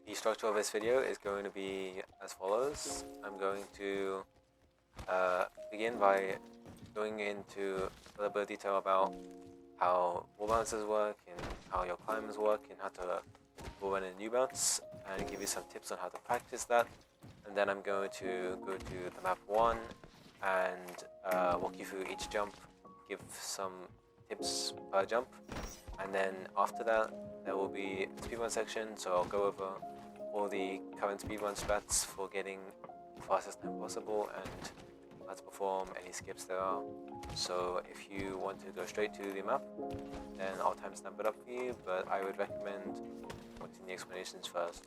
The structure of this video is going to be as follows. I'm going to begin by going into a little bit of detail about how wall bounces work and how your climbs work and how to wall run in new bounce, and give you some tips on how to practice that. And then I'm going to go to the map 1 and walk you through each jump, give some tips per jump, and then after that there will be a speedrun section, so I'll go over all the current speedrun strats for getting the fastest time possible and how to perform any skips there are. So if you want to go straight to the map, then I'll timestamp it up for you, but I would recommend watching the explanations first.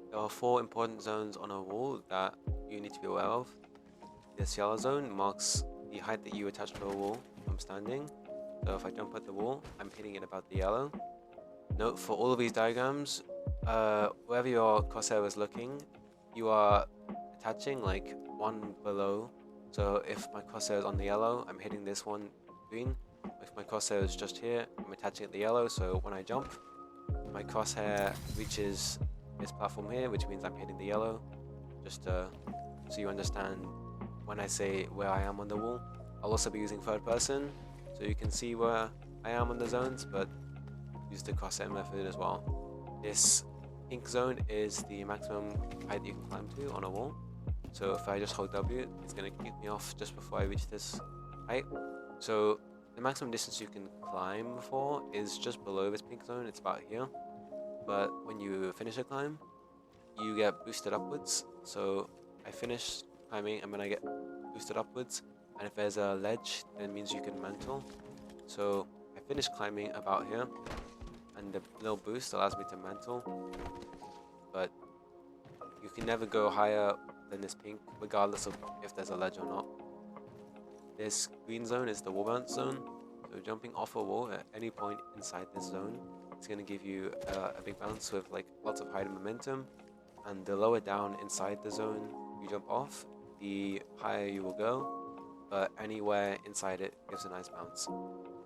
There are 4 important zones on a wall that you need to be aware of. This yellow zone marks the height that you attach to a wall from standing. So if I jump at the wall, I'm hitting it about the yellow. Note for all of these diagrams, wherever your crosshair is looking, you are attaching like one below. So if my crosshair is on the yellow, I'm hitting this one green. If my crosshair is just here, I'm attaching it to the yellow. So when I jump, my crosshair reaches this platform here, which means I'm hitting the yellow. Just so you understand when I say where I am on the wall. I'll also be using third person, so you can see where I am on the zones, but use the crosshair method as well. This pink zone is the maximum height you can climb to on a wall. So if I just hold W, it's going to kick me off just before I reach this height. So the maximum distance you can climb for is just below this pink zone, it's about here. But when you finish a climb, you get boosted upwards. So I finish climbing and then I get boosted upwards. And if there's a ledge, then it means you can mantle. So I finish climbing about here, and the little boost allows me to mantle. But you can never go higher than this pink, regardless of if there's a ledge or not. This green zone is the wall bounce zone. So jumping off a wall at any point inside this zone, it's going to give you a big bounce with like lots of height and momentum. And the lower down inside the zone you jump off, the higher you will go. But anywhere inside it gives a nice bounce.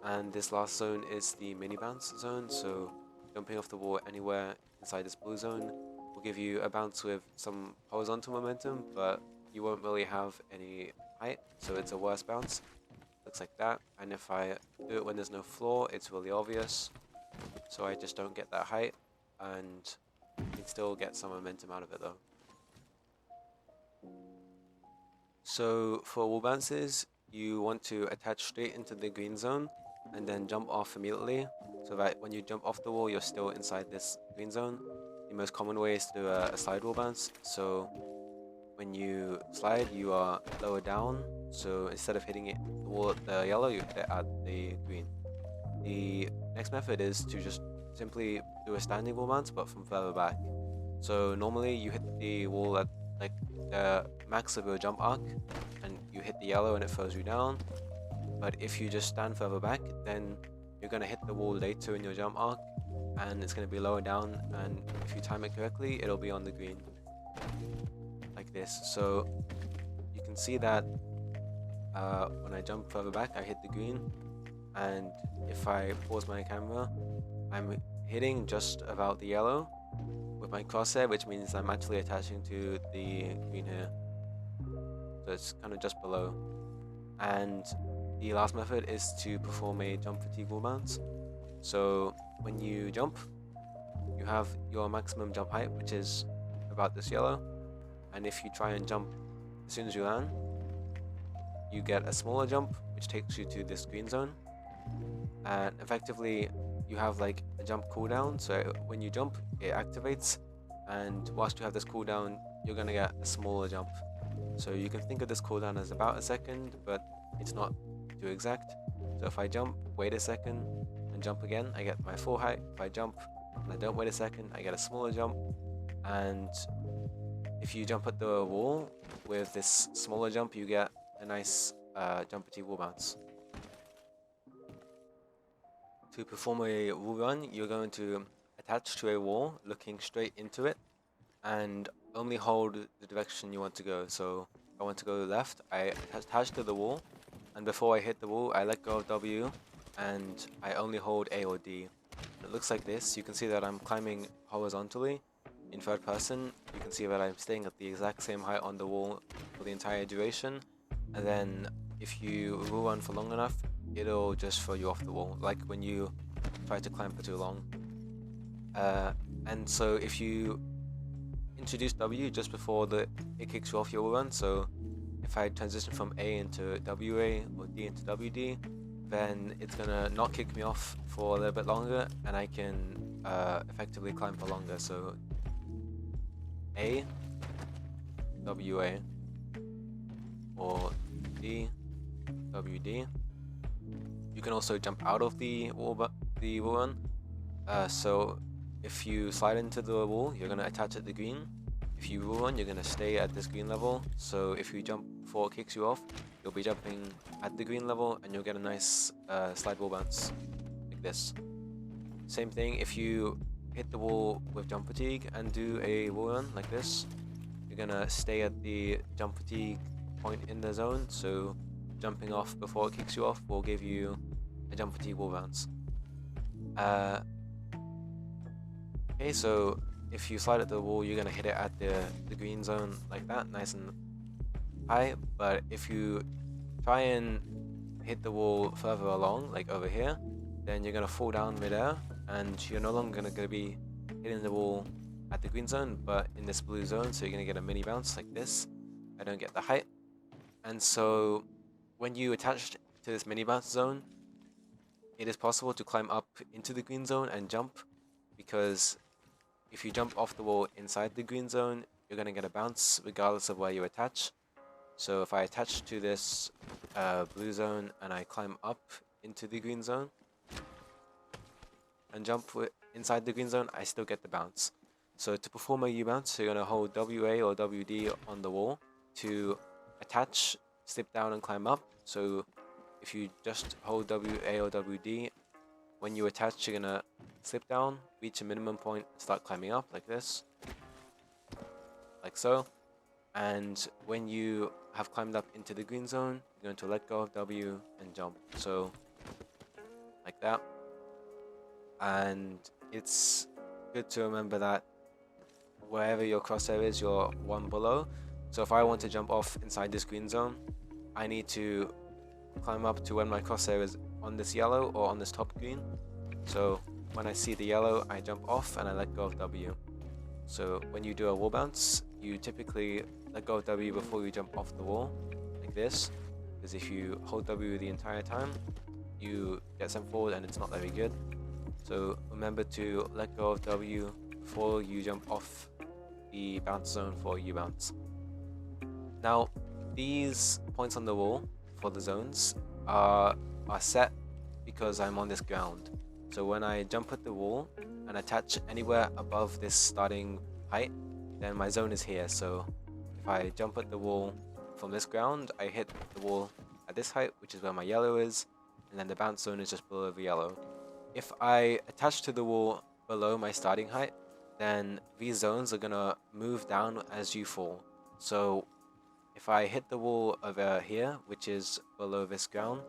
And this last zone is the mini bounce zone. So jumping off the wall anywhere inside this blue zone will give you a bounce with some horizontal momentum, but you won't really have any height, so it's a worse bounce. Looks like that. And if I do it when there's no floor, it's really obvious, so I just don't get that height, and you can still get some momentum out of it though. So for wall bounces, you want to attach straight into the green zone and then jump off immediately, so that when you jump off the wall, you're still inside this green zone. The most common way is to do a slide wall bounce. So when you slide, you are lower down. So instead of hitting the wall at the yellow, you hit it at the green. The next method is to just simply do a standing wall bounce, but from further back. So normally you hit the wall at like the max of your jump arc, and you hit the yellow and it throws you down. But if you just stand further back, then you're going to hit the wall later in your jump arc, and it's going to be lower down, and if you time it correctly, it'll be on the green like this. So you can see that when I jump further back, I hit the green, and if I pause my camera, I'm hitting just about the yellow with my crosshair, which means I'm actually attaching to the green here, so it's kind of just below. And the last method is to perform a jump fatigue wall bounce. So when you jump, you have your maximum jump height, which is about this yellow, and if you try and jump as soon as you land, you get a smaller jump, which takes you to this green zone, and effectively you have like a jump cooldown. So when you jump, it activates, and whilst you have this cooldown, you're gonna get a smaller jump. So you can think of this cooldown as about a second, but it's not too exact. So if I jump, wait a second, and jump again, I get my full height. If I jump and I don't wait a second, I get a smaller jump. And if you jump at the wall with this smaller jump, you get a nice jump fatigue wall bounce. To perform a wall run, you're going to attach to a wall, looking straight into it, and only hold the direction you want to go. So if I want to go left, I attach to the wall, and before I hit the wall, I let go of W, and I only hold A or D. it looks like this. You can see that I'm climbing horizontally. In third person, you can see that I'm staying at the exact same height on the wall for the entire duration. And then if you will run for long enough, it'll just throw you off the wall, like when you try to climb for too long. And so if you introduce W just before it kicks you off your run, so if I transition from A into WA or D into WD, then it's gonna not kick me off for a little bit longer, and I can effectively climb for longer. So A, WA, or D, WD. You can also jump out of the wall run. So if you slide into the wall, you're gonna attach at the green. If you wall run, you're gonna stay at this green level. So if you jump before it kicks you off, you'll be jumping at the green level, and you'll get a nice slide wall bounce like this. Same thing if you hit the wall with jump fatigue and do a wall run like this, you're gonna stay at the jump fatigue point in the zone. So jumping off before it kicks you off will give you a jump fatigue wall bounce. Okay, so if you slide at the wall, you're gonna hit it at the green zone like that, nice and high. But if you try and hit the wall further along, like over here, then you're gonna fall down midair, and you're no longer gonna be hitting the wall at the green zone, but in this blue zone. So you're gonna get a mini bounce like this. I don't get the height, and so when you attach to this mini bounce zone, it is possible to climb up into the green zone and jump, because if you jump off the wall inside the green zone, you're gonna get a bounce regardless of where you attach. So if I attach to this blue zone and I climb up into the green zone and jump inside the green zone, I still get the bounce. So to perform a U-bounce, you're gonna hold WA or WD on the wall to attach, slip down and climb up. So if you just hold WA or WD, when you attach, you're gonna slip down, reach a minimum point, start climbing up like this, like so. And when you have climbed up into the green zone, you're going to let go of W and jump, so like that. And it's good to remember that wherever your crosshair is, you're one below. So if I want to jump off inside this green zone, I need to climb up to when my crosshair is on this yellow or on this top green. So when I see the yellow, I jump off and I let go of W. So when you do a wall bounce, you typically let go of W before you jump off the wall, like this, because if you hold W the entire time, you get sent forward and it's not very good. So remember to let go of W before you jump off the bounce zone for U-bounce. Now, these points on the wall for the zones are set because I'm on this ground. So when I jump at the wall and attach anywhere above this starting height, then my zone is here. So if I jump at the wall from this ground, I hit the wall at this height, which is where my yellow is, and then the bounce zone is just below the yellow. If I attach to the wall below my starting height, then these zones are gonna move down as you fall. So if I hit the wall over here, which is below this ground,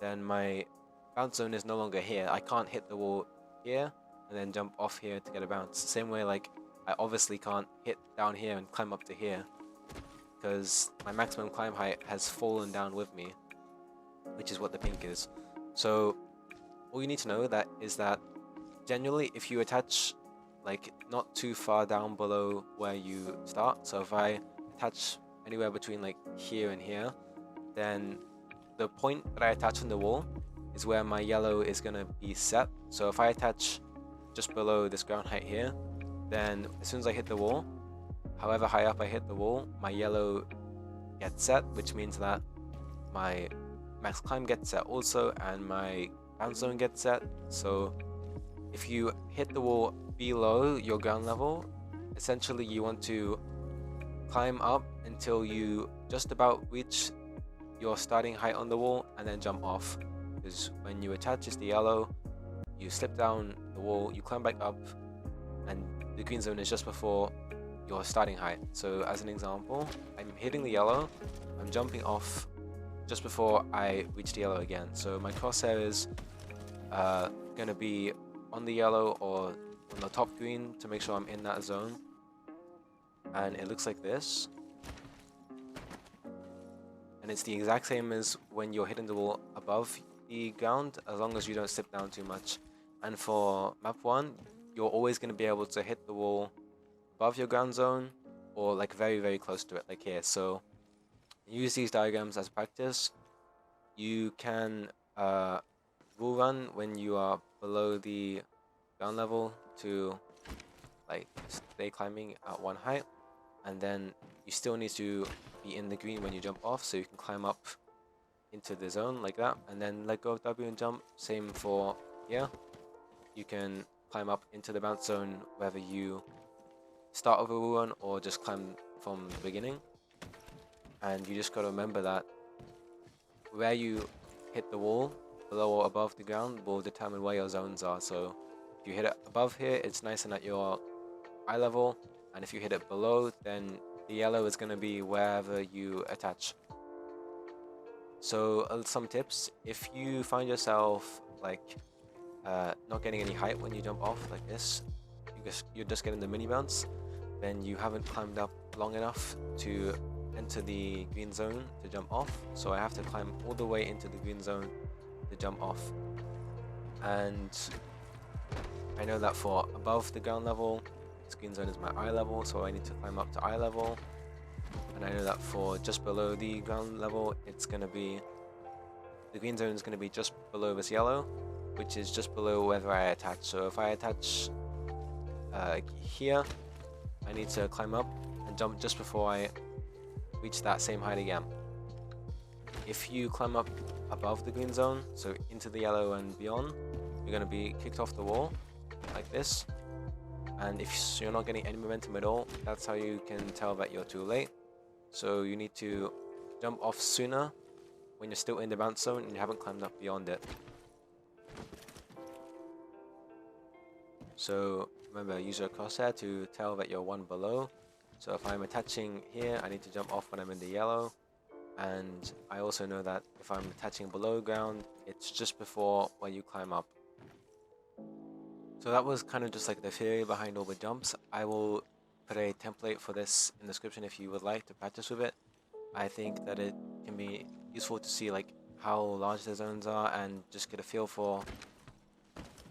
then my bounce zone is no longer here. I can't hit the wall here and then jump off here to get a bounce. Same way, like, I obviously can't hit down here and climb up to here, because my maximum climb height has fallen down with me, which is what the pink is. So all you need to know is that generally if you attach like not too far down below where you start, so if I attach anywhere between like here and here, then the point that I attach on the wall is where my yellow is going to be set. So if I attach just below this ground height here, then as soon as I hit the wall, however high up I hit the wall, my yellow gets set, which means that my max climb gets set also, and my bounce zone gets set. So if you hit the wall below your ground level, essentially you want to climb up until you just about reach your starting height on the wall and then jump off, because when you attach it's the yellow, you slip down the wall, you climb back up, and the green zone is just before your starting height. So as an example, I'm hitting the yellow, I'm jumping off just before I reach the yellow again. So my crosshair is gonna be on the yellow or on the top green to make sure I'm in that zone. And it looks like this. And it's the exact same as when you're hitting the wall above the ground, as long as you don't slip down too much. And for map 1, you're always going to be able to hit the wall above your ground zone or like very, very close to it, like here. So use these diagrams as practice. You can wall run when you are below the ground level to like stay climbing at one height, and then you still need to be in the green when you jump off, so you can climb up into the zone like that, and then let go of W and jump. Same for here. You can climb up into the bounce zone whether you start with a wall run or just climb from the beginning. And you just got to remember that where you hit the wall, below or above the ground, will determine where your zones are. So if you hit it above here, it's nice and at your eye level, and if you hit it below, then the yellow is going to be wherever you attach. So some tips: if you find yourself like not getting any height when you jump off like this, you're just getting the mini bounce, then you haven't climbed up long enough to enter the green zone to jump off. So I have to climb all the way into the green zone to jump off. And I know that for above the ground level, this green zone is my eye level, so I need to climb up to eye level. And I know that for just below the ground level, it's going to be, the green zone is going to be just below this yellow, which is just below wherever I attach. So if I attach here, I need to climb up and jump just before I reach that same height again. If you climb up above the green zone, so into the yellow and beyond, you're going to be kicked off the wall like this. And if you're not getting any momentum at all, that's how you can tell that you're too late. So you need to jump off sooner when you're still in the bounce zone and you haven't climbed up beyond it. So remember, use your crosshair to tell that you're one below. So if I'm attaching here, I need to jump off when I'm in the yellow. And I also know that if I'm attaching below ground, it's just before where you climb up. So that was kind of just like the theory behind all the jumps. I will put a template for this in the description if you would like to practice with it. I think that it can be useful to see like how large the zones are and just get a feel for,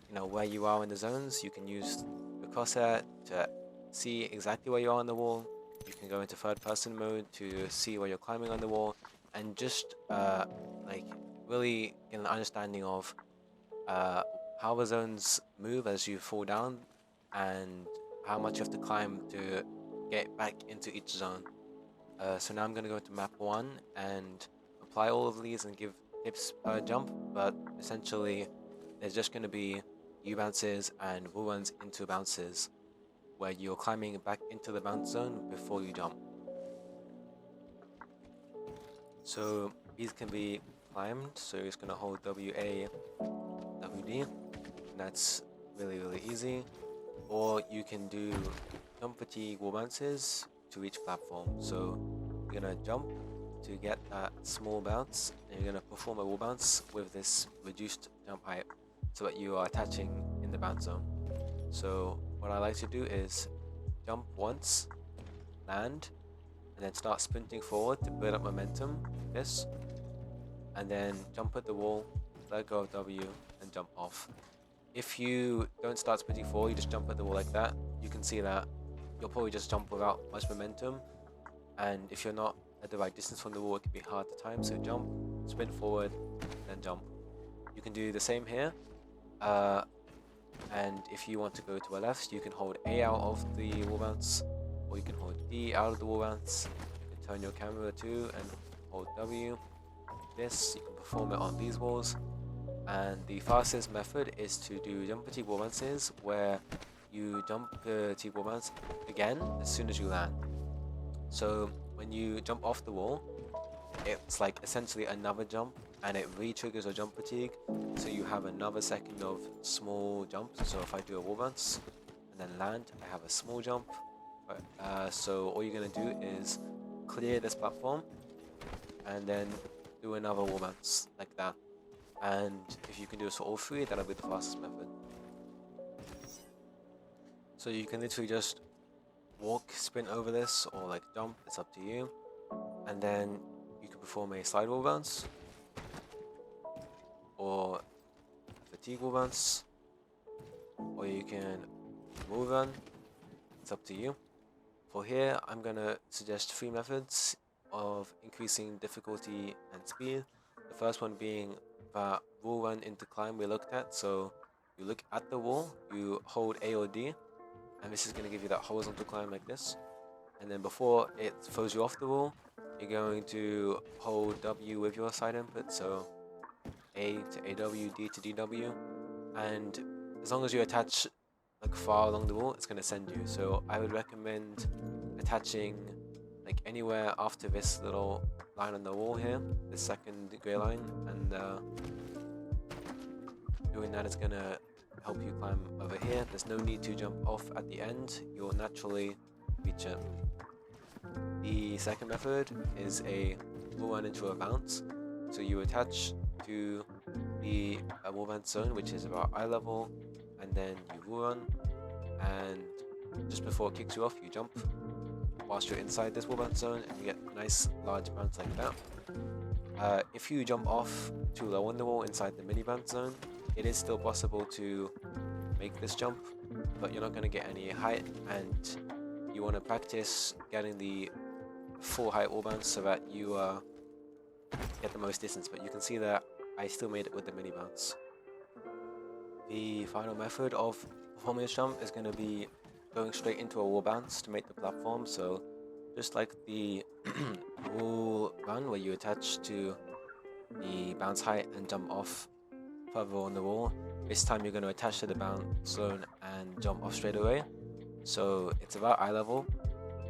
you know, where you are in the zones. You can use the crosshair to see exactly where you are on the wall. You can go into third person mode to see where you're climbing on the wall, and just like really get an understanding of how the zones move as you fall down and how much you have to climb to get back into each zone. So now I'm going to go into map 1 and apply all of these and give tips per jump, but essentially there's just going to be U-bounces and wall runs into bounces where you're climbing back into the bounce zone before you jump. So these can be climbed, so you're just going to hold WA, WD, and that's really easy. Or you can do jump fatigue wall bounces to each platform. So you're going to jump to get that small bounce, and you're going to perform a wall bounce with this reduced jump height so that you are attaching in the bounce zone. So what I like to do is jump once, land, and then start sprinting forward to build up momentum like this, and then jump at the wall, let go of W, and jump off. If you don't start sprinting forward, you just jump at the wall like that, you can see that you'll probably just jump without much momentum, and if you're not at the right distance from the wall, it can be hard to time. So jump, sprint forward, then jump. You can do the same here, and if you want to go to a left, you can hold A out of the wall bounce, or you can hold D out of the wall bounce. You can turn your camera too and hold W like this. You can perform it on these walls. And the fastest method is to do jump fatigue wall bounces, where you jump fatigue wall bounce again as soon as you land. So when you jump off the wall, it's like essentially another jump, and it re-triggers a jump fatigue, so you have another second of small jumps. So if I do a wall bounce and then land, I have a small jump. So all you're going to do is clear this platform and then do another wall bounce like that. And if you can do this for all three, that'll be the fastest method. So you can literally just walk, sprint over this, or like jump, it's up to you. And then you can perform a slide wall bounce, or fatigue wall bounce, or you can wall run, it's up to you. For here, I'm gonna suggest 3 methods of increasing difficulty and speed. The first one being that wall run into climb we looked at. So you look at the wall, you hold A or D, and this is gonna give you that horizontal climb like this. And then before it throws you off the wall, you're going to hold W with your side input, so A to AW, D to DW, and as long as you attach like far along the wall, it's going to send you. So I would recommend attaching like anywhere after this little line on the wall here, the second grey line, and doing that is going to help you climb over here. There's no need to jump off at the end, you'll naturally reach it. The second method is a wall run into a bounce. So you attach to the wall bounce zone, which is about eye level, and then you wall run, and just before it kicks you off, you jump whilst you're inside this wall bounce zone, and you get a nice large bounce like that. If you jump off too low on the wall inside the mini bounce zone, it is still possible to make this jump, but you're not going to get any height, and you want to practice getting the full height wall bounce so that you get the most distance. But you can see that I still made it with the mini bounce. The final method of performing this jump is going to be going straight into a wall bounce to make the platform. So just like the wall run where you attach to the bounce height and jump off further on the wall, this time you're going to attach to the bounce zone and jump off straight away. So it's about eye level,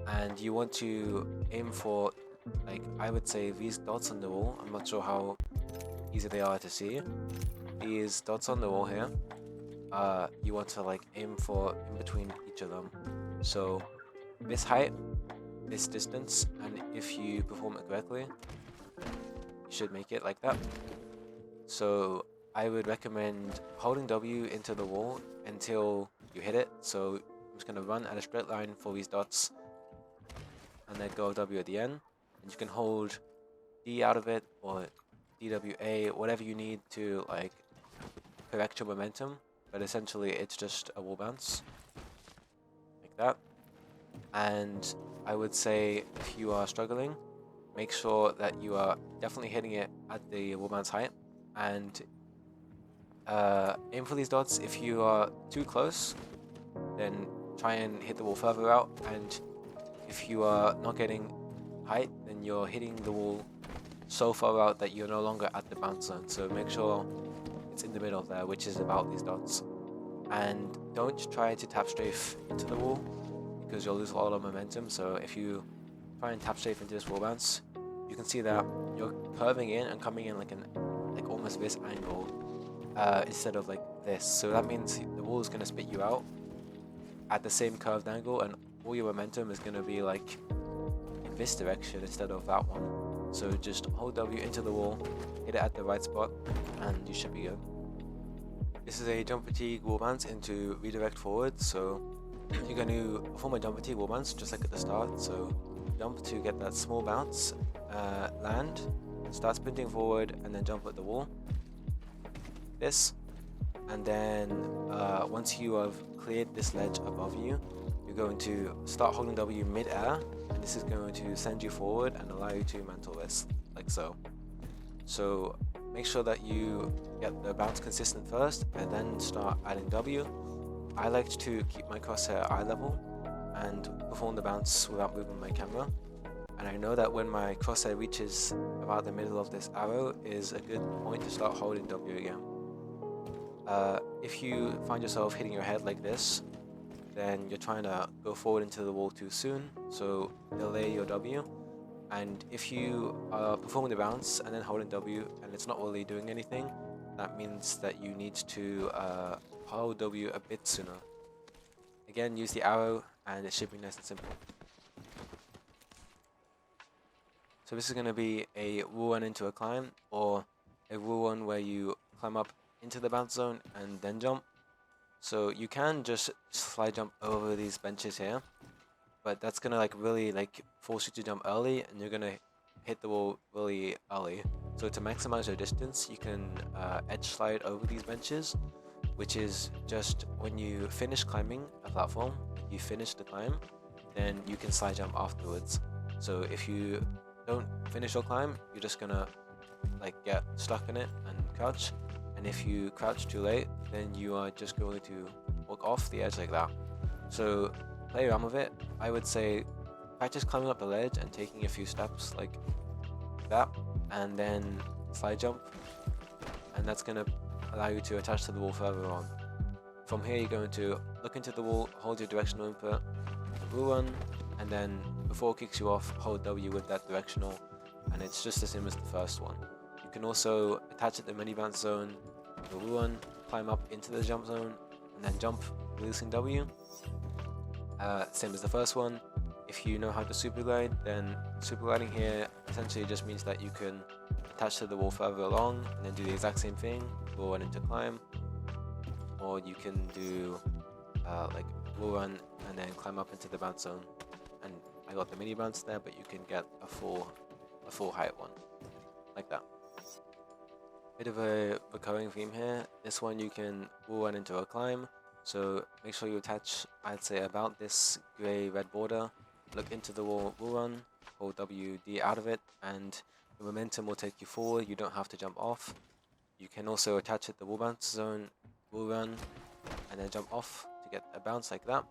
and you want to aim for, like, I would say these dots on the wall. I'm not sure how easy they are to see. These dots on the wall here, you want to like aim for in between each of them. So this height, this distance, and if you perform it correctly, you should make it like that. So I would recommend holding W into the wall until you hit it. So I'm just going to run at a straight line for these dots and then go W at the end. And you can hold D out of it or DWA, whatever you need to like correct your momentum. But essentially it's just a wall bounce like that. And I would say if you are struggling, make sure that you are definitely hitting it at the wall bounce height, and aim for these dots. If you are too close, then try and hit the wall further out, and if you are not getting height, then you're hitting the wall so far out that you're no longer at the bounce zone. So make sure it's in the middle there, which is about these dots. And don't try to tap strafe into the wall because you'll lose a lot of momentum. So if you try and tap strafe into this wall bounce, you can see that you're curving in and coming in like almost this angle instead of like this. So that means the wall is going to spit you out at the same curved angle, and all your momentum is going to be like in this direction instead of that one. So just hold W into the wall, hit it at the right spot, and you should be good. This is a jump fatigue wall bounce into redirect forward. So you're going to perform a jump fatigue wall bounce just like at the start. So jump to get that small bounce, land, start sprinting forward, and then jump at the wall. This, and then once you have cleared this ledge above you, you're going to start holding W mid-air, and this is going to send you forward and allow you to mantle this, like so. So make sure that you get the bounce consistent first, and then start adding W. I like to keep my crosshair eye level and perform the bounce without moving my camera. And I know that when my crosshair reaches about the middle of this arrow is a good point to start holding W again. If you find yourself hitting your head like this, then you're trying to go forward into the wall too soon, so delay your W. And if you are performing the bounce and then holding W and it's not really doing anything, that means that you need to hold W a bit sooner. Again, use the arrow and it should be nice and simple. So this is going to be a wall run into a climb, or a wall run where you climb up into the bounce zone and then jump. So you can just slide jump over these benches here, but that's gonna like really like force you to jump early, and you're gonna hit the wall really early. So to maximize your distance, you can edge slide over these benches, which is just when you finish climbing a platform, you finish the climb, then you can slide jump afterwards. So if you don't finish your climb, you're just gonna like get stuck in it and crouch. And if you crouch too late, then you are just going to walk off the edge like that. So play around with it. I would say practice climbing up the ledge and taking a few steps like that, and then slide jump, and that's gonna allow you to attach to the wall further on. From here, you're going to look into the wall, hold your directional input, wall run, and then before it kicks you off, hold W with that directional, and it's just the same as the first one. You can also attach at the mini bounce zone, the wall run, climb up into the jump zone, and then jump, releasing W. Same as the first one. If you know how to super glide, then super gliding here essentially just means that you can attach to the wall further along and then do the exact same thing, wall run into climb, or you can do like wall run and then climb up into the bounce zone. And I got the mini bounce there, but you can get a full height one like that. Bit of a recurring theme here. This one you can wall run into a climb, so make sure you attach, I'd say, about this grey red border. Look into the wall run, hold WD out of it, and the momentum will take you forward. You don't have to jump off. You can also attach at the wall bounce zone, wall run, and then jump off to get a bounce like that.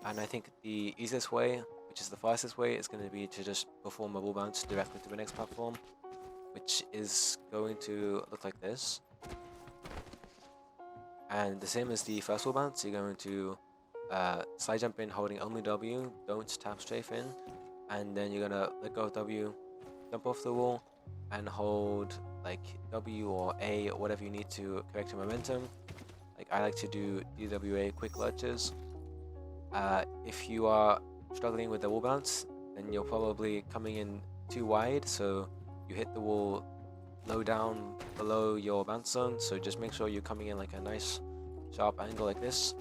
And I think the easiest way, which is the fastest way, is going to be to just perform a wall bounce directly to the next platform, which is going to look like this. And the same as the first wall bounce, you're going to slide jump in holding only W, don't tap strafe in, and then you're gonna let go of W, jump off the wall, and hold like W or A or whatever you need to correct your momentum. Like I like to do DWA quick lurches. If you are struggling with the wall bounce, then you're probably coming in too wide, so you hit the wall low down below your bounce zone, so just make sure you're coming in like a nice sharp angle like this,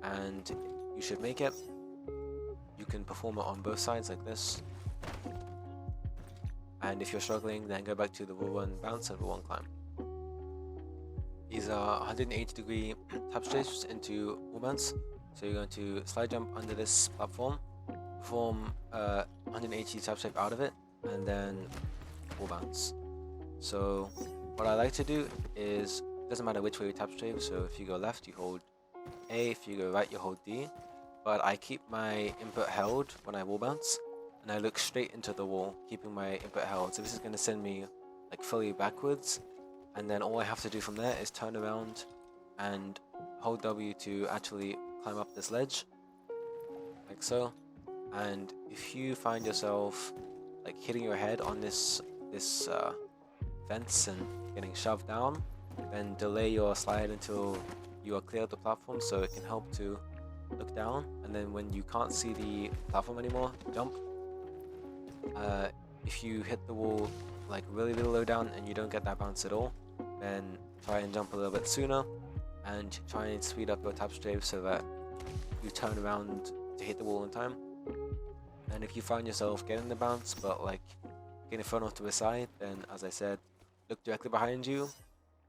and you should make it. You can perform it on both sides like this, and if you're struggling, then go back to the wall run bounce and wall run climb. These are 180-degree tap strafes into wall bounce, so you're going to slide jump under this platform, perform 180 tap strafe out of it, and then wall bounce. So what I like to do is, it doesn't matter which way you tap strafe, so if you go left you hold A, if you go right you hold D, but I keep my input held when I wall bounce, and I look straight into the wall, keeping my input held. So this is going to send me like fully backwards, and then all I have to do from there is turn around and hold W to actually climb up this ledge, like so. And if you find yourself like hitting your head on this fence and getting shoved down, then delay your slide until you are clear of the platform, so it can help to look down, and then when you can't see the platform anymore, jump. If you hit the wall like really low down and you don't get that bounce at all, then try and jump a little bit sooner and try and speed up your tap strafe so that you turn around to hit the wall in time. And if you find yourself getting the bounce but like getting thrown off to the side, then as I said, look directly behind you,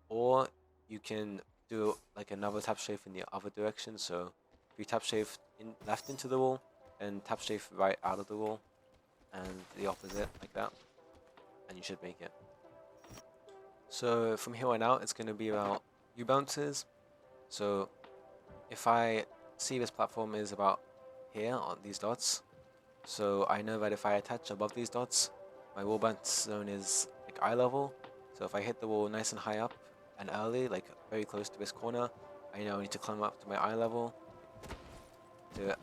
or you can do like another tap strafe in the other direction. So if you tap strafe in left into the wall, then tap strafe right out of the wall, and the opposite like that, and you should make it. So from here on out, it's going to be about U bounces. So if I see this platform is about here on these dots, so I know that if I attach above these dots, my wall bounce zone is like eye level. So if I hit the wall nice and high up and early, like very close to this corner, I know I need to climb up to my eye level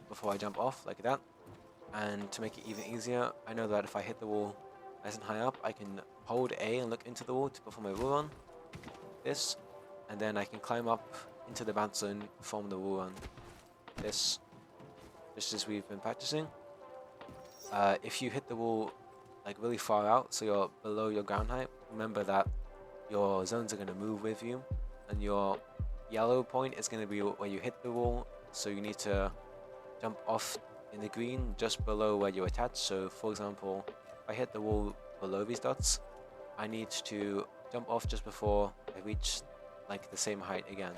before I jump off like that. And to make it even easier, I know that if I hit the wall nice and high up, I can hold A and look into the wall to perform a wall run, this, and then I can climb up into the bounce zone, perform the wall run, this, just as we've been practicing. If you hit the wall like really far out, so you're below your ground height, remember that your zones are going to move with you, and your yellow point is going to be where you hit the wall, so you need to jump off in the green just below where you attach. So for example, if I hit the wall below these dots, I need to jump off just before I reach like the same height again,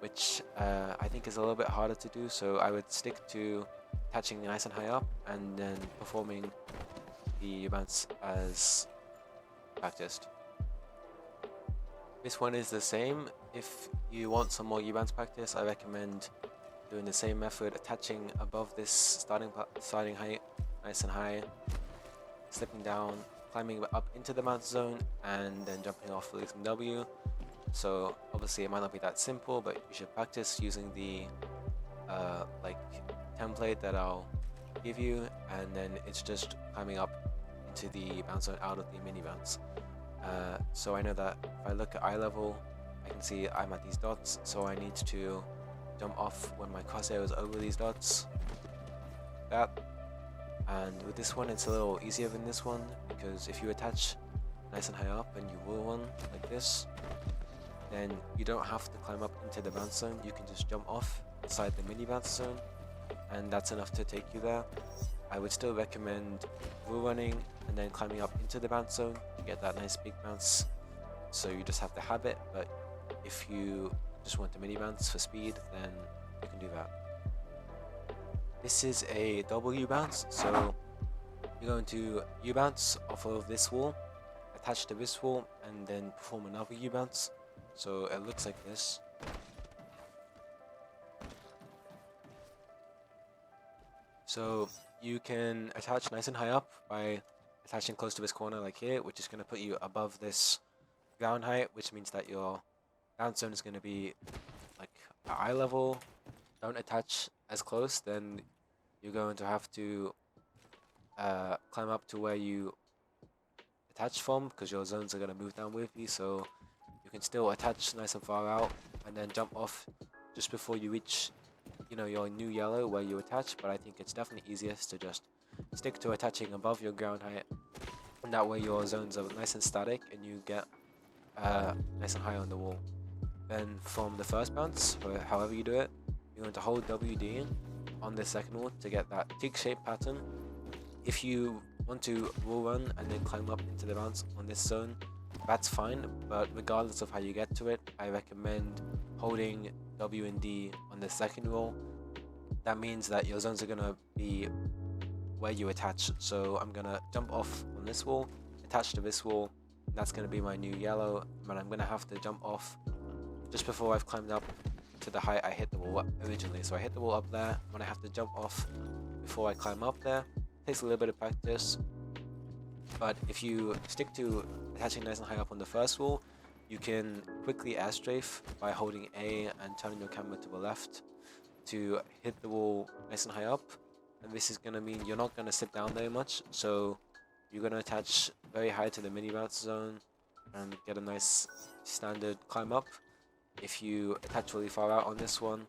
which I think is a little bit harder to do. So I would stick to attaching nice and high up and then performing the bounce as practiced. This one is the same. If you want some more U-bounce practice, I recommend doing the same method, attaching above this starting height, nice and high, slipping down, climbing up into the bounce zone, and then jumping off releasing W. So obviously it might not be that simple, but you should practice using the like template that I'll give you, and then it's just climbing up into the bounce zone out of the mini bounce. So I know that if I look at eye level, I can see I'm at these dots, so I need to jump off when my crosshair is over these dots. That. And with this one, it's a little easier than this one, because if you attach nice and high up and you roll one like this, then you don't have to climb up into the bounce zone. You can just jump off inside the mini bounce zone, and that's enough to take you there. I would still recommend roll running and then climbing up into the bounce zone to get that nice big bounce, so you just have to have it. But if you just want the mini bounce for speed, then you can do that. This is a double U-bounce, so you're going to U-bounce off of this wall, attach to this wall, and then perform another U-bounce. So it looks like this. So you can attach nice and high up by attaching close to this corner like here, which is going to put you above this ground height, which means that your bounce zone is going to be like at eye level. Don't attach as close, then you're going to have to climb up to where you attach from, because your zones are going to move down with you. So you can still attach nice and far out and then jump off just before you reach, you know, your new yellow where you attach. But I think it's definitely easiest to just stick to attaching above your ground height, and that way your zones are nice and static and you get nice and high on the wall. Then from the first bounce, or however you do it, you're going to hold WD on the second wall to get that tick shape pattern. If you want to wall run and then climb up into the bounce on this zone, that's fine, but regardless of how you get to it, I recommend holding W and D on the second wall. That means that your zones are going to be where you attach. So I'm going to jump off on this wall, attach to this wall, that's going to be my new yellow, but I'm going to have to jump off just before I've climbed up to the height I hit the wall originally. So I hit the wall up there, when I have to jump off before I climb up there. Takes a little bit of practice, but if you stick to attaching nice and high up on the first wall, you can quickly air strafe by holding A and turning your camera to the left to hit the wall nice and high up. And this is going to mean you're not going to slip down very much, so you're going to attach very high to the mini bounce zone and get a nice standard climb up. If you attach really far out on this one,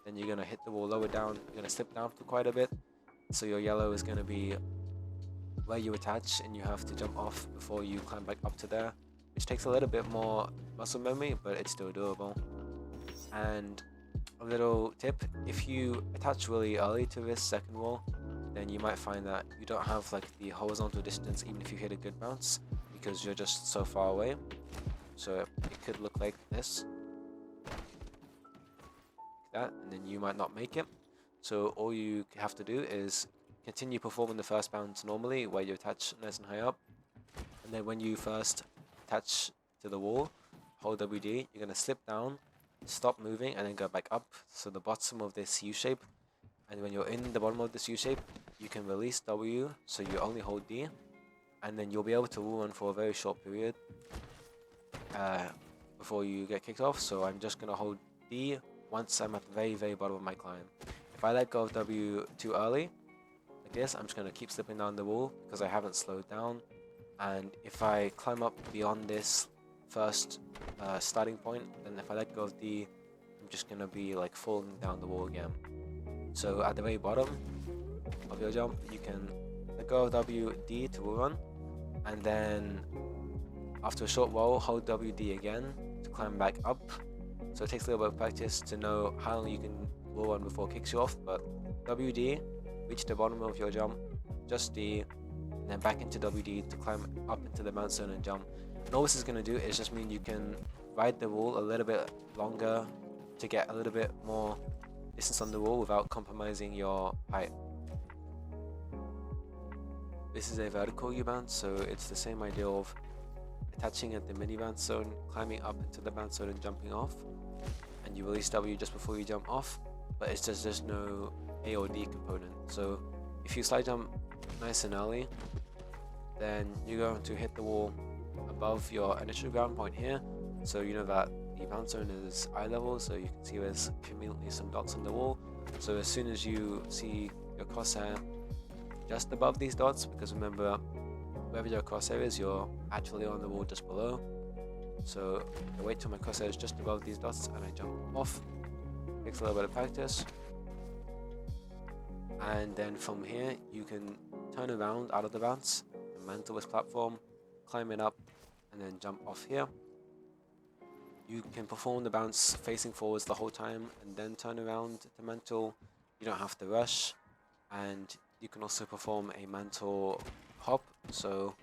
then you're going to hit the wall lower down, you're going to slip down for quite a bit. So your yellow is going to be where you attach, and you have to jump off before you climb back up to there, which takes a little bit more muscle memory, but it's still doable. And a little tip, if you attach really early to this second wall, then you might find that you don't have like the horizontal distance even if you hit a good bounce, because you're just so far away. So it could look like this, like that, and then you might not make it. So all you have to do is continue performing the first bounce normally, where you attach nice and high up, and then when you first attach to the wall, hold WD, you're going to slip down, stop moving, and then go back up, so the bottom of this U shape. And when you're in the bottom of this U shape, you can release W, so you only hold D, and then you'll be able to wall run for a very short period before you get kicked off. So I'm just going to hold D once I'm at the very, very bottom of my climb. If I let go of W too early, like this, I'm just going to keep slipping down the wall because I haven't slowed down. And if I climb up beyond this first starting point, then if I let go of D, I'm just going to be like falling down the wall again. So at the very bottom of your jump, you can let go of W, D to wall run, and then after a short while, hold WD again to climb back up. So it takes a little bit of practice to know how long you can wall run before it kicks you off, but WD, reach the bottom of your jump, just D, and then back into WD to climb up into the bounce zone and jump. And all this is going to do is just mean you can ride the wall a little bit longer to get a little bit more distance on the wall without compromising your height. This is a vertical U-bounce, so it's the same idea of attaching at the mini bounce zone, climbing up into the bounce zone and jumping off, and you release W just before you jump off, but it's just there's no A or D component. So if you slide jump nice and early, then you're going to hit the wall above your initial ground point here, so you know that the bounce zone is eye level, so you can see there's conveniently some dots on the wall. So as soon as you see your crosshair just above these dots, because remember, wherever your crosshair is, you're actually on the wall just below. So I wait till my crosshair is just above these dots and I jump off. Takes a little bit of practice. And then from here, you can turn around out of the bounce, mantle this platform, climb it up, and then jump off here. You can perform the bounce facing forwards the whole time and then turn around the mantle. You don't have to rush. And you can also perform a mantle hop. So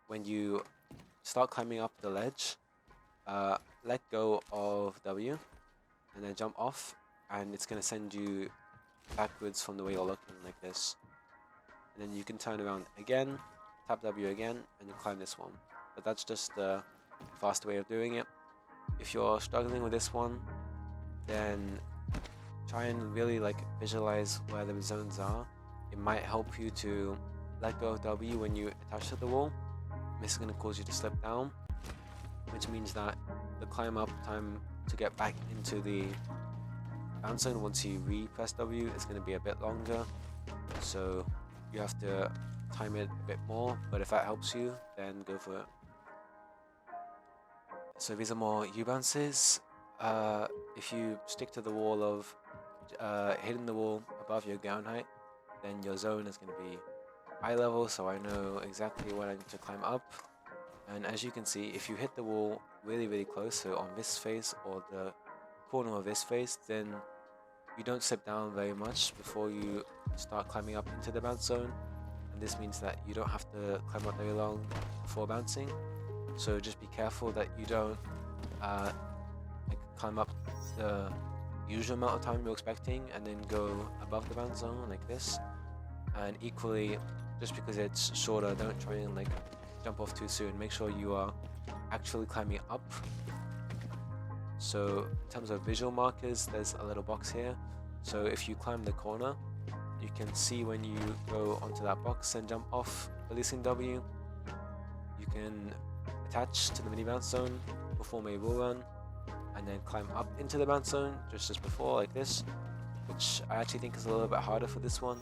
when you start climbing up the ledge, let go of W and then jump off, and it's going to send you backwards from the way you're looking like this. And then you can turn around again, tap W again, and you climb this one. But that's just the fast way of doing it. If you're struggling with this one, then try and really visualize where the zones are. It might help you to let go of W when you attach to the wall. This is going to cause you to slip down, which means that the climb up time to get back into the bounce zone once you re-press W is going to be a bit longer. So you have to time it a bit more, but if that helps you, then go for it. So these are more U-bounces. If you stick to the wall of hitting the wall above your ground height, then your zone is going to be eye level, so I know exactly what I need to climb up. And as you can see, if you hit the wall really close, so on this face or the corner of this face, then you don't slip down very much before you start climbing up into the bounce zone. And this means that you don't have to climb up very long before bouncing. So just be careful that you don't climb up the usual amount of time you're expecting and then go above the bounce zone like this. And equally, just because it's shorter, don't try and jump off too soon. Make sure you are actually climbing up. So in terms of visual markers, there's a little box here. So if you climb the corner, you can see when you go onto that box and jump off, releasing W. You can attach to the mini bounce zone, perform a wall run, and then climb up into the bounce zone just as before, like this, which I actually think is a little bit harder for this one.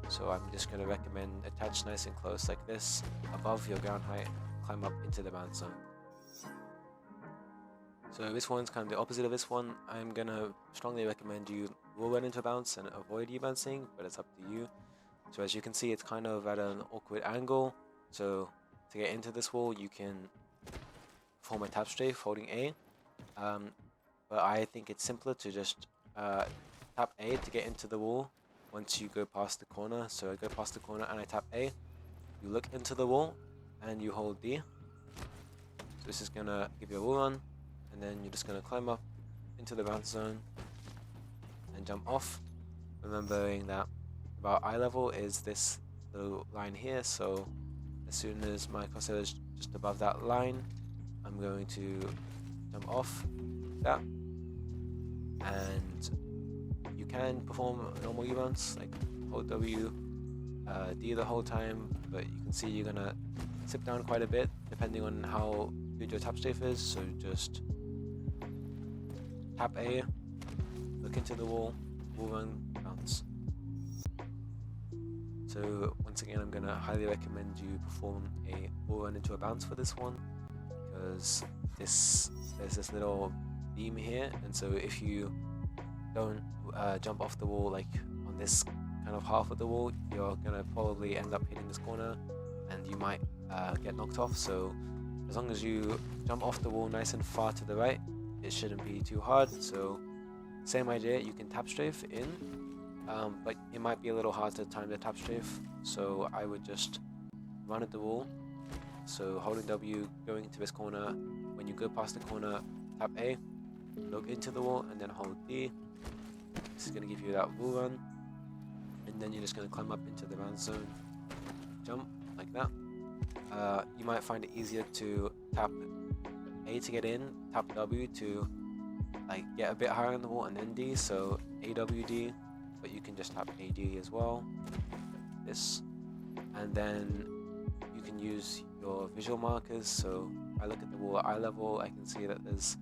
So I'm just going to recommend attach nice and close like this, above your ground height, climb up into the bounce zone. So this one's kind of the opposite of this one. I'm going to strongly recommend you wall run into a bounce and avoid U-bouncing, but it's up to you. So as you can see, it's kind of at an awkward angle. So to get into this wall, you can form a tap strafe holding A. But I think it's simpler to just tap A to get into the wall once you go past the corner. So I go past the corner and I tap A. You look into the wall and you hold D. So this is going to give you a wall run. And then you're just going to climb up into the bounce zone and jump off. Remembering that about eye level is this little line here. So as soon as my crosshair is just above that line, I'm going to jump off that. And you can perform a normal U-bounce, like hold W, D the whole time, but you can see you're gonna slip down quite a bit depending on how good your tap strafe is. So just tap A, look into the wall run, bounce. So once again, I'm gonna highly recommend you perform a wall run into a bounce for this one, because there's this little beam here, and so if you don't jump off the wall on this kind of half of the wall, you're gonna probably end up hitting this corner and you might get knocked off. So as long as you jump off the wall nice and far to the right, it shouldn't be too hard. So same idea, you can tap strafe in, but it might be a little hard to time the tap strafe, so I would just run at the wall. So holding W, going into this corner, when you go past the corner, tap A, look into the wall, and then hold D. This is going to give you that wall run, and then you're just going to climb up into the bounce zone, jump like that. You might find it easier to tap A to get in, tap W to like get a bit higher on the wall, and then D, so AWD, but you can just tap AD as well, this, and then you can use your visual markers. So if I look at the wall at eye level, I can see that there's,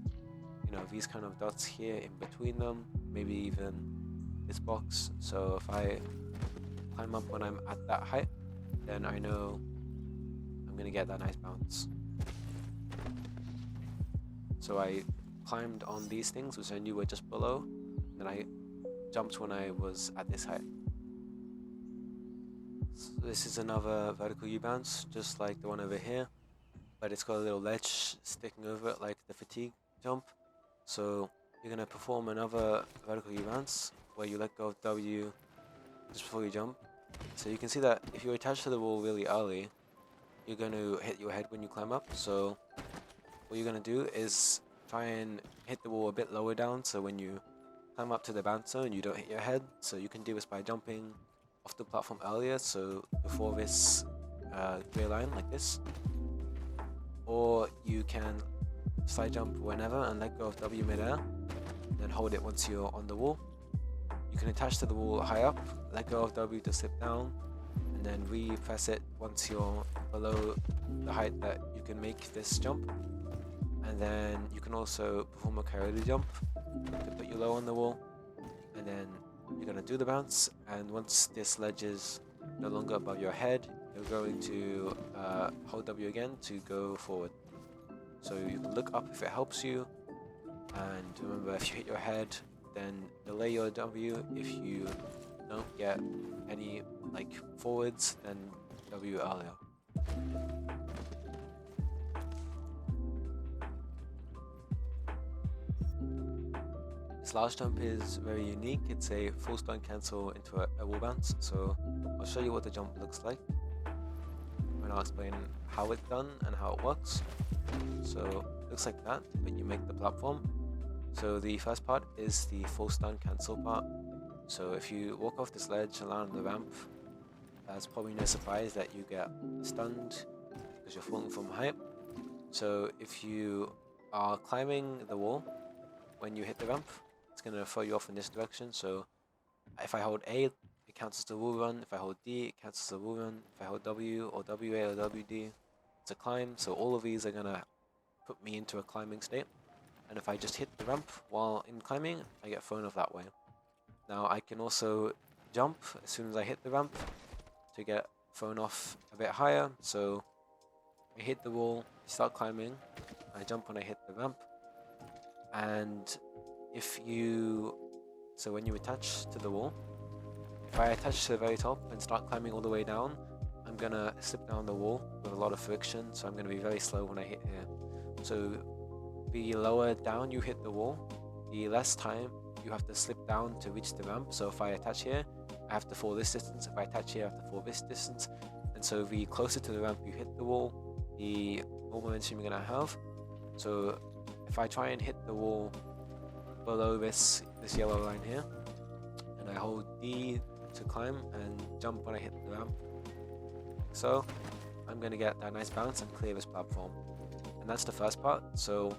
you know, these kind of dots here in between them, maybe even this box. So if I climb up when I'm at that height, then I know I'm gonna get that nice bounce. So I climbed on these things, which I knew were just below, and I jumped when I was at this height. So this is another vertical U-bounce, just like the one over here, but it's got a little ledge sticking over it like the fatigue jump. So you're going to perform another vertical U-bounce where you let go of W just before you jump. So you can see that if you attach to the wall really early, you're going to hit your head when you climb up. So what you're going to do is try and hit the wall a bit lower down, so when you climb up to the bounce zone you don't hit your head. So you can do this by jumping off the platform earlier, so before this gray line like this, or you can slide jump whenever and let go of W mid-air, then hold it once you're on the wall. You can attach to the wall high up, let go of W to slip down, and then re-press it once you're below the height that you can make this jump. And then you can also perform a coyote jump to put you low on the wall, and then you're going to do the bounce, and once this ledge is no longer above your head, you're going to hold W again to go forward. So you can look up if it helps you, and remember, if you hit your head, then delay your W. If you don't get any like forwards, then W earlier. This last jump is very unique. It's a full stun cancel into a wall bounce. So I'll show you what the jump looks like, and I'll explain how it's done and how it works. So it looks like that, but you make the platform. So the first part is the full stun cancel part. So if you walk off this ledge and land on the ramp, that's probably no surprise that you get stunned because you're falling from height. So if you are climbing the wall, when you hit the ramp, it's going to throw you off in this direction. So if I hold A, it counts as the wall run. If I hold D, it counts as the wall run. If I hold W or WA or WD, it's a climb. So all of these are going to put me into a climbing state. And if I just hit the ramp while in climbing, I get thrown off that way. Now I can also jump as soon as I hit the ramp to get thrown off a bit higher. So I hit the wall, start climbing, I jump when I hit the ramp. And so when you attach to the wall, if I attach to the very top and start climbing all the way down, I'm gonna slip down the wall with a lot of friction, so I'm gonna be very slow when I hit here. So the lower down you hit the wall, the less time you have to slip down to reach the ramp. So if I attach here, I have to fall this distance. If I attach here, I have to fall this distance. And so the closer to the ramp you hit the wall, the more momentum you're gonna have. So if I try and hit the wall below this yellow line here, and I hold D to climb and jump when I hit the ramp, so I'm going to get that nice bounce and clear this platform. And that's the first part. So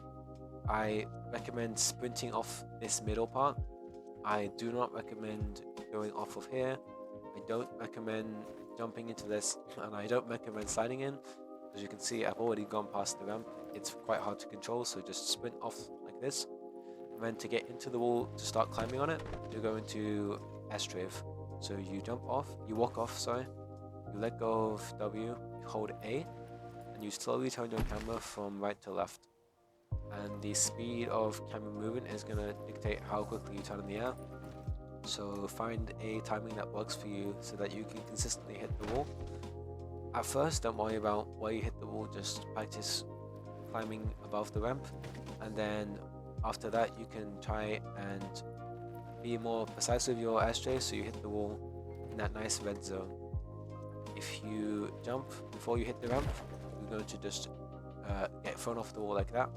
I recommend sprinting off this middle part. I do not recommend going off of here. I don't recommend jumping into this, and I don't recommend sliding in. As you can see, I've already gone past the ramp. It's quite hard to control, so just sprint off like this. And then to get into the wall, to start climbing on it, you're going to S-strafe. So you walk off, you let go of W, you hold A, and you slowly turn your camera from right to left. And the speed of camera movement is going to dictate how quickly you turn in the air. So find a timing that works for you so that you can consistently hit the wall. At first, don't worry about where you hit the wall, just practice climbing above the ramp, and then after that you can try and be more precise with your SJ so you hit the wall in that nice red zone. If you jump before you hit the ramp, you're going to just get thrown off the wall like that,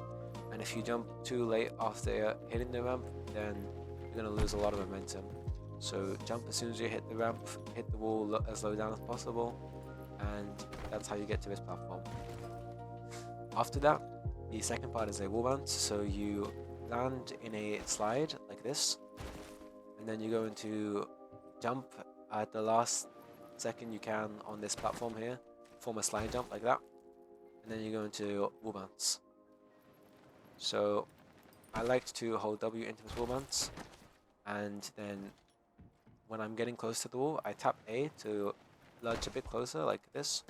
and if you jump too late after hitting the ramp, then you're going to lose a lot of momentum. So jump as soon as you hit the ramp, hit the wall as low down as possible, and that's how you get to this platform. After that, the second part is a wall bounce, so you land in a slide like this, and then you're going to jump at the last second you can on this platform here, form a slide jump like that, and then you're going to wall bounce. So I like to hold W into this wall bounce, and then when I'm getting close to the wall, I tap A to lurch a bit closer like this,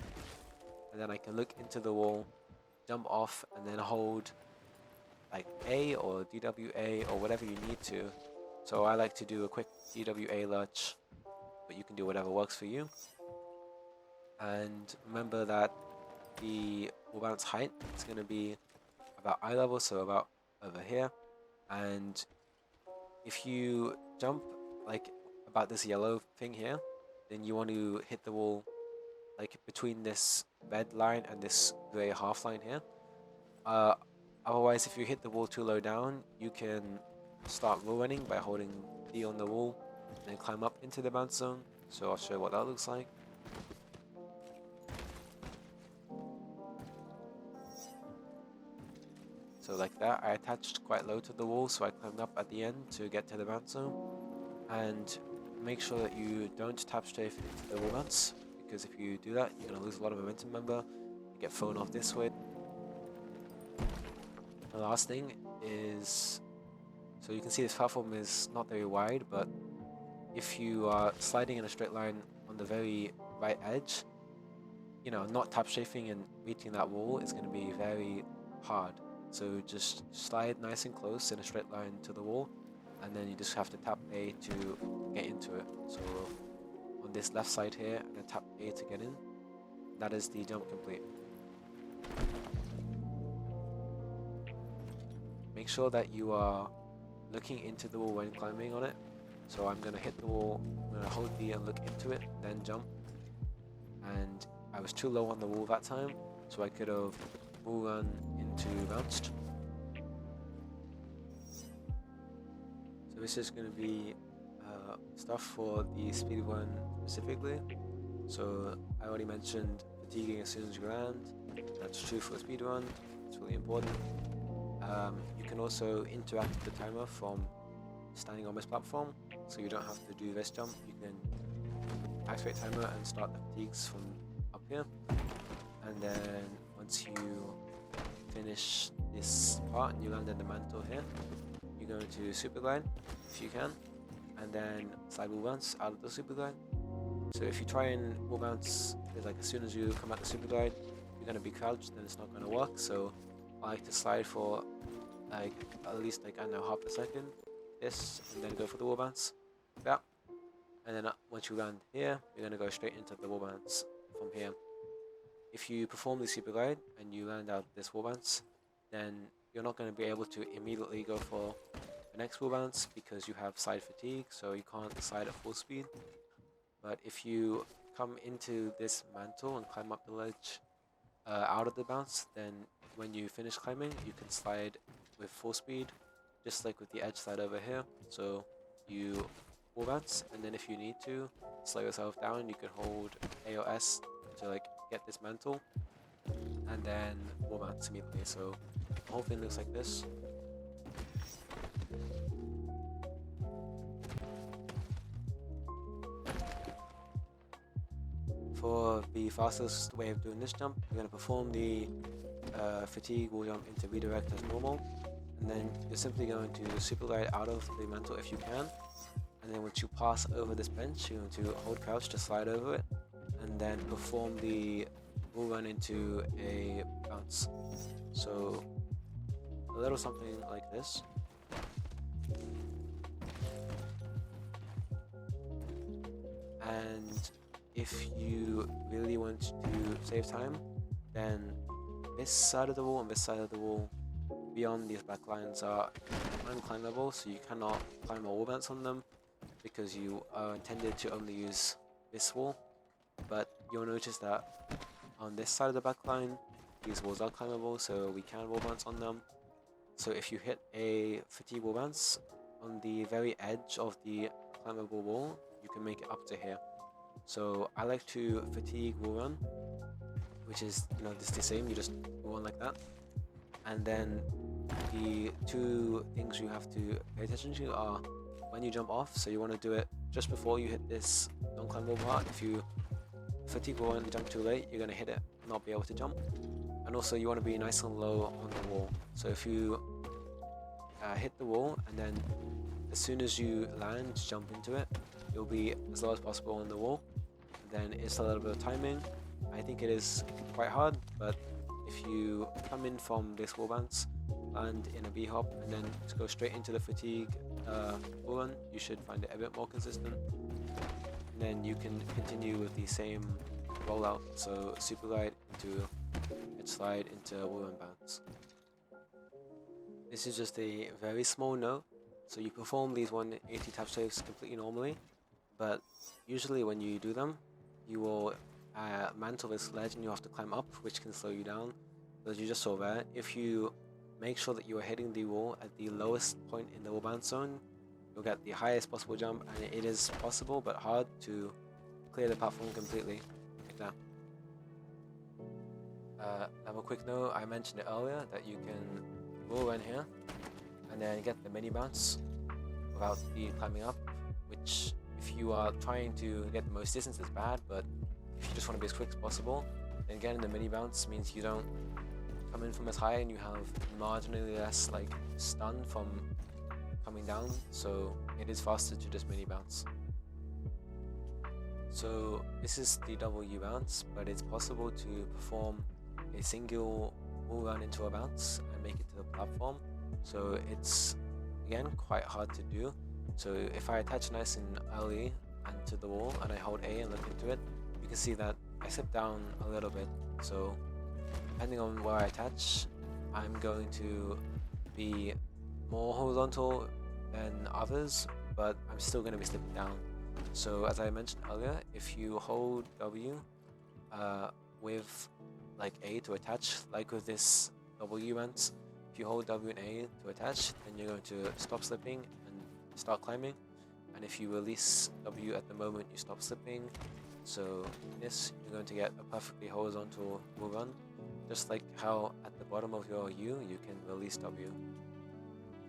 and then I can look into the wall, jump off, and then hold like A or DWA or whatever you need to. So I like to do a quick DWA lurch, but you can do whatever works for you. And remember that the wall bounce height is going to be about eye level, so about over here. And if you jump like about this yellow thing here, then you want to hit the wall like between this red line and this gray half line here. Otherwise, if you hit the wall too low down, you can start wall running by holding D on the wall and then climb up into the bounce zone. So I'll show you what that looks like. So like that, I attached quite low to the wall, so I climbed up at the end to get to the bounce zone. And make sure that you don't tap strafe into the wall bounce, because if you do that, you're going to lose a lot of momentum, remember. You get thrown off this way. The last thing is, so you can see this platform is not very wide, but if you are sliding in a straight line on the very right edge, you know, not tap strafing and reaching that wall is going to be very hard. So just slide nice and close in a straight line to the wall, and then you just have to tap A to get into it. So on this left side here, and then tap A to get in. That is the jump complete. Make sure that you are looking into the wall when climbing on it. So I'm going to hit the wall, I'm going to hold B and look into it, then jump. And I was too low on the wall that time, so I could have wall run into bounced. So this is going to be stuff for the speedrun specifically. So I already mentioned fatiguing as soon as you land. That's true for a speedrun, it's really important. You can also interact with the timer from standing on this platform, so you don't have to do this jump. You can activate timer and start the fatigues from up here, and then once you finish this part and you land in the mantle here, you go into super glide if you can, and then slide wall bounce out of the super glide. So if you try and wall bounce like as soon as you come out the super glide, you're going to be crouched, then it's not going to work. So I like to slide for like at least like, I don't know, half a second, this, and then go for the wall bounce, like that. And then once you land here, you're going to go straight into the wall bounce from here. If you perform the super glide and you land out this wall bounce, then you're not going to be able to immediately go for the next wall bounce because you have slide fatigue, so you can't slide at full speed. But if you come into this mantle and climb up the ledge out of the bounce, then when you finish climbing, you can slide with full speed, just like with the edge slide over here. So you wall bounce, and then if you need to slow yourself down, you can hold A or S to like get this mantle, and then wall bounce immediately. So the whole thing looks like this. For the fastest way of doing this jump, you're going to perform the fatigue wall jump into redirect as normal, and then you're simply going to super glide out of the mantle if you can, and then once you pass over this bench, you're going to hold crouch to slide over it, and then perform the wall run into a bounce. So a little something like this. And if you really want to save time, then this side of the wall and this side of the wall beyond these back lines are unclimbable, so you cannot climb a wall bounce on them because you are intended to only use this wall. But you'll notice that on this side of the back line, these walls are climbable, so we can wall bounce on them. So if you hit a fatigue wall bounce on the very edge of the climbable wall, you can make it up to here. So I like to fatigue wall run, which is, just the same, you just go on like that. And then the two things you have to pay attention to are when you jump off, so you want to do it just before you hit this non-climbable part. If you fatigue wall and jump too late, you're going to hit it, not be able to jump. And also you want to be nice and low on the wall. So if you hit the wall and then as soon as you land, jump into it, you'll be as low as possible on the wall. And then it's a little bit of timing. I think it is quite hard, but if you come in from this wall bounce, land in a B-hop, and then to go straight into the fatigue wall run, you should find it a bit more consistent. And then you can continue with the same rollout, so super glide into edge slide into wall run bounce. This is just a very small note, so you perform these 180 tap strafes completely normally, but usually when you do them, you will mantle this ledge and you have to climb up, which can slow you down. But as you just saw there, if you make sure that you are hitting the wall at the lowest point in the wall bounce zone, you'll get the highest possible jump, and it is possible but hard to clear the platform completely like that. Have a quick note, I mentioned it earlier that you can wall run here and then get the mini bounce without the climbing up, which if you are trying to get the most distance is bad, but if you just want to be as quick as possible, then getting the mini bounce means you don't come in from as high and you have marginally less stun from coming down, so it is faster to just mini bounce. So this is the double U bounce, but it's possible to perform a single wall run into a bounce and make it to the platform, so it's again quite hard to do. So if I attach nice and early and to the wall and I hold A and look into it, you can see that I slip down a little bit. So depending on where I attach, I'm going to be more horizontal than others, but I'm still going to be slipping down. So as I mentioned earlier, if you hold W with A to attach, like with this W bounce, if you hold W and A to attach, then you're going to stop slipping and start climbing. And if you release W at the moment you stop slipping, so this, you're going to get a perfectly horizontal wall run, just like how at the bottom of your U you can release W.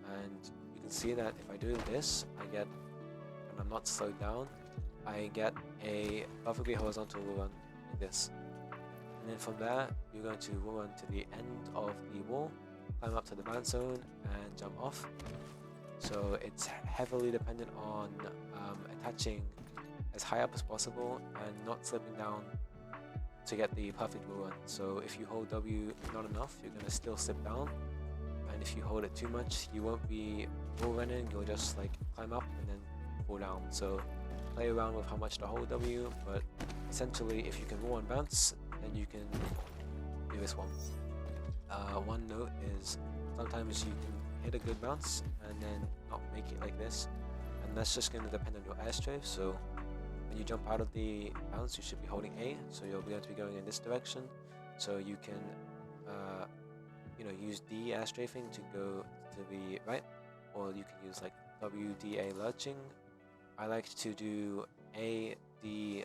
And you can see that if I do this, I get, when I'm not slowed down, I get a perfectly horizontal wall run like this. And then from there, you're going to wall run to the end of the wall, climb up to the bounce zone and jump off. So it's heavily dependent on attaching as high up as possible and not slipping down to get the perfect wall run. So if you hold W not enough, you're going to still slip down, and if you hold it too much, you won't be wall running, you'll just climb up and then fall down. So play around with how much to hold W, but essentially if you can wall and bounce, then you can do this one. One note is sometimes you can hit a good bounce and then not make it like this, and that's just going to depend on your air strafe. So when you jump out of the bounce, you should be holding A, so you're going to be going in this direction. So you can use D air strafing to go to the right, or you can use WDA lurching. I like to do A, D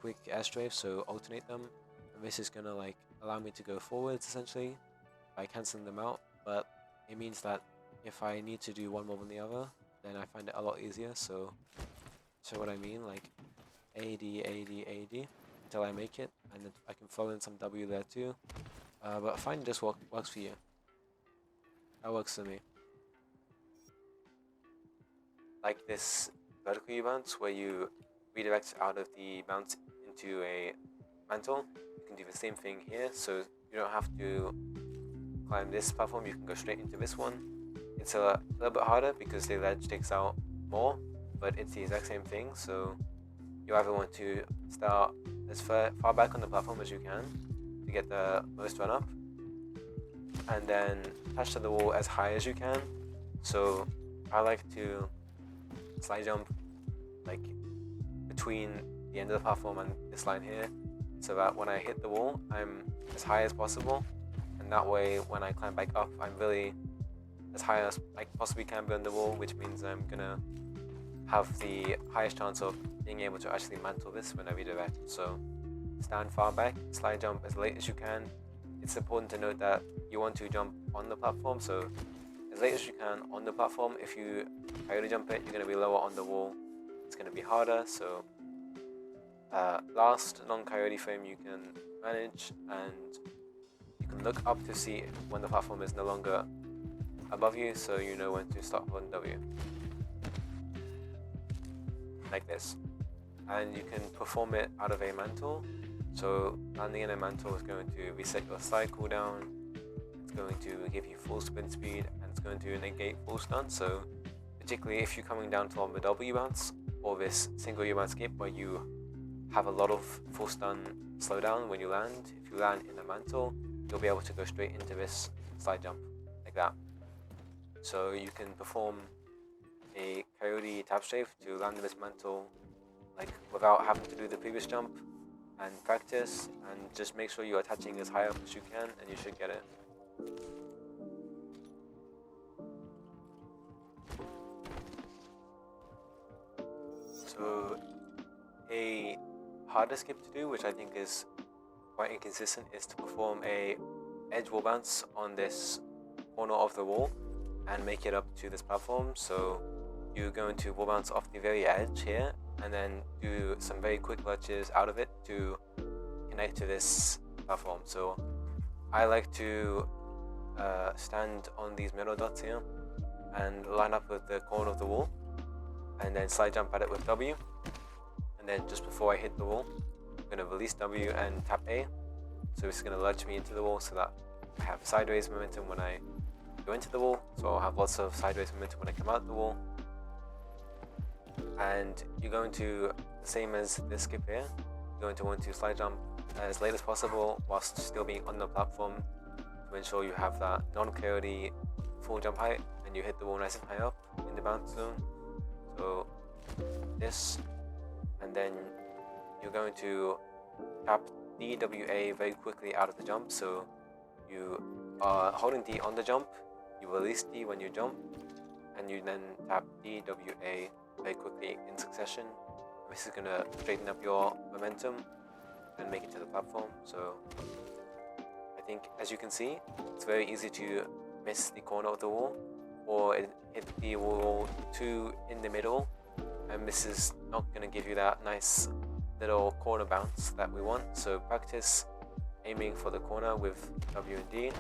quick air strafe, so alternate them, and this is gonna allow me to go forwards essentially by cancelling them out, but it means that if I need to do one more than the other, then I find it a lot easier. So what I mean, AD, AD, AD until I make it, and then I can throw in some W there too. But I find this works for you. That works for me. Like this vertical U bounce where you redirect out of the bounce into a mantle, you can do the same thing here. So you don't have to climb this platform, you can go straight into this one. It's a little bit harder because the ledge takes out more, but it's the exact same thing. So you either want to start as far back on the platform as you can to get the most run up, and then attach to the wall as high as you can. So I like to slide jump like between the end of the platform and this line here, so that when I hit the wall, I'm as high as possible, and that way when I climb back up, I'm really as high as I possibly can be on the wall, which means I'm gonna have the highest chance of being able to actually mantle this when I redirect. So stand far back, slide jump as late as you can. It's important to note that you want to jump on the platform, so as late as you can on the platform. If you coyote jump it, you're going to be lower on the wall. It's going to be harder, so last non-coyote frame you can manage, and you can look up to see when the platform is no longer above you, so you know when to stop on W. Like this. And you can perform it out of a mantle. So landing in a mantle is going to reset your slide cooldown, it's going to give you full sprint speed, and it's going to negate full stun. So particularly if you're coming down from the double U-bounce or this single U-bounce skip where you have a lot of full stun slowdown when you land, if you land in a mantle, you'll be able to go straight into this slide jump like that. So you can perform a coyote tap strafe to land in this mantle like without having to do the previous jump, and practice, and just make sure you're attaching as high up as you can, and you should get it. So a harder skip to do, which I think is quite inconsistent, is to perform a edge wall bounce on this corner of the wall and make it up to this platform. So you're going to wall bounce off the very edge here, and then do some very quick lurches out of it to connect to this platform. So I like to stand on these middle dots here and line up with the corner of the wall, and then slide jump at it with W, and then just before I hit the wall, I'm going to release W and tap A. So it's going to lurch me into the wall so that I have sideways momentum when I go into the wall, so I'll have lots of sideways momentum when I come out the wall. And you're going to, the same as this skip here, you're going to want to slide jump as late as possible whilst still being on the platform to ensure you have that non-coyote full jump height and you hit the wall nice and high up in the bounce zone. So this, and then you're going to tap DWA very quickly out of the jump. So you are holding D on the jump, you release D when you jump, and you then tap DWA very quickly in succession. This is going to straighten up your momentum and make it to the platform. So I think, as you can see, it's very easy to miss the corner of the wall or hit the wall too in the middle, and this is not going to give you that nice little corner bounce that we want. So practice aiming for the corner with W and D,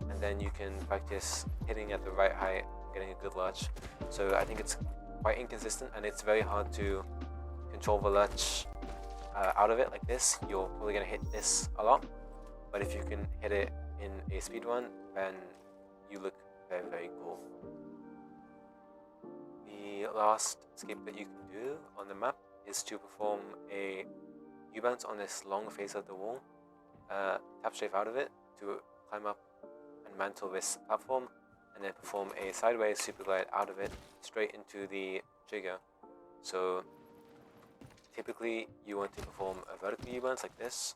and then you can practice hitting at the right height and getting a good lurch. So I think it's quite inconsistent, and it's very hard to control the lurch out of it like this. You're probably going to hit this a lot, but if you can hit it in a speed run, then you look very, very cool. The last skip that you can do on the map is to perform a U-bounce on this long face of the wall, tap strafe out of it to climb up and mantle this platform, and then perform a sideways super glide out of it straight into the trigger. So typically you want to perform a vertical U-bounce like this,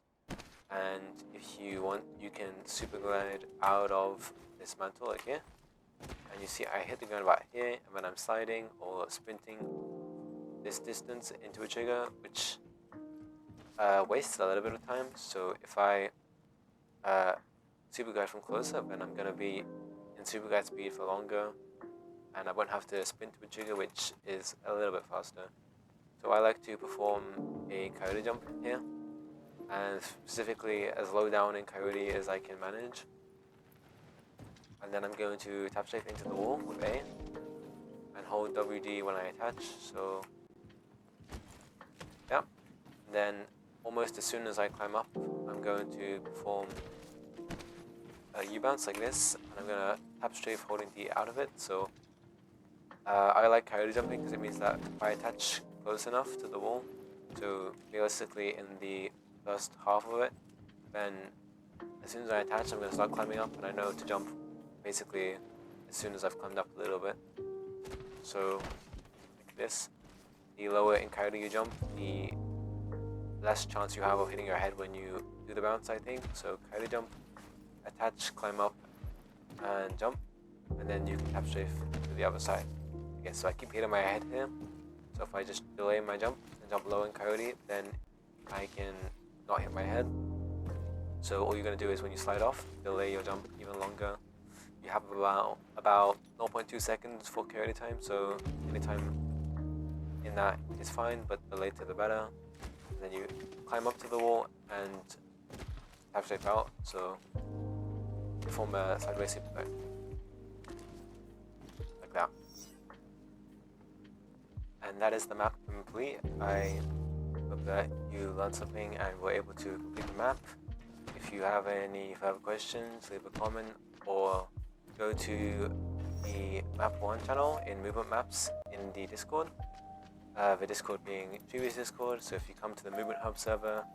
and if you want, you can super glide out of this mantle like here, and you see I hit the ground about here, and then I'm sliding or sprinting this distance into a trigger, which wastes a little bit of time. So if I super glide from closer, then I'm going to be in super glide speed for longer, and I won't have to sprint to a trigger, which is a little bit faster. So I like to perform a coyote jump here, and specifically as low down in coyote as I can manage. And then I'm going to tap strafe into the wall with A and hold WD when I attach. So yeah, and then almost as soon as I climb up, I'm going to perform a U-bounce like this, and I'm going to tap strafe holding D out of it. So I like coyote jumping because it means that if I attach close enough to the wall, so realistically in the first half of it, then as soon as I attach, I'm going to start climbing up, and I know to jump basically as soon as I've climbed up a little bit. So like this, the lower in Coyote you jump, the less chance you have of hitting your head when you do the bounce, I think. So Coyote jump, attach, climb up, and jump, and then you can tap strafe to the other side. Okay, so I keep hitting my head here. So if I just delay my jump and jump low in Coyote, then I can not hit my head. So all you're going to do is when you slide off, delay your jump even longer. You have about 0.2 seconds for Coyote time, so anytime in that is fine, but the later the better. And then you climb up to the wall and tap strafe out, so you form a sideways super like that. And that is the map complete. I hope that you learned something and were able to complete the map. If you have any further questions, leave a comment or go to the Map 1 channel in Movement Maps in the Discord. The Discord being Chewy's Discord, so if you come to the Movement Hub server,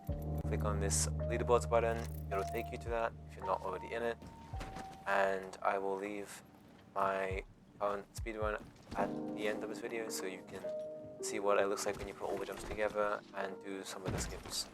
click on this leaderboards button, it'll take you to that if you're not already in it. And I will leave my current speedrun at the end of this video so you can see what it looks like when you put all the jumps together and do some of the skips.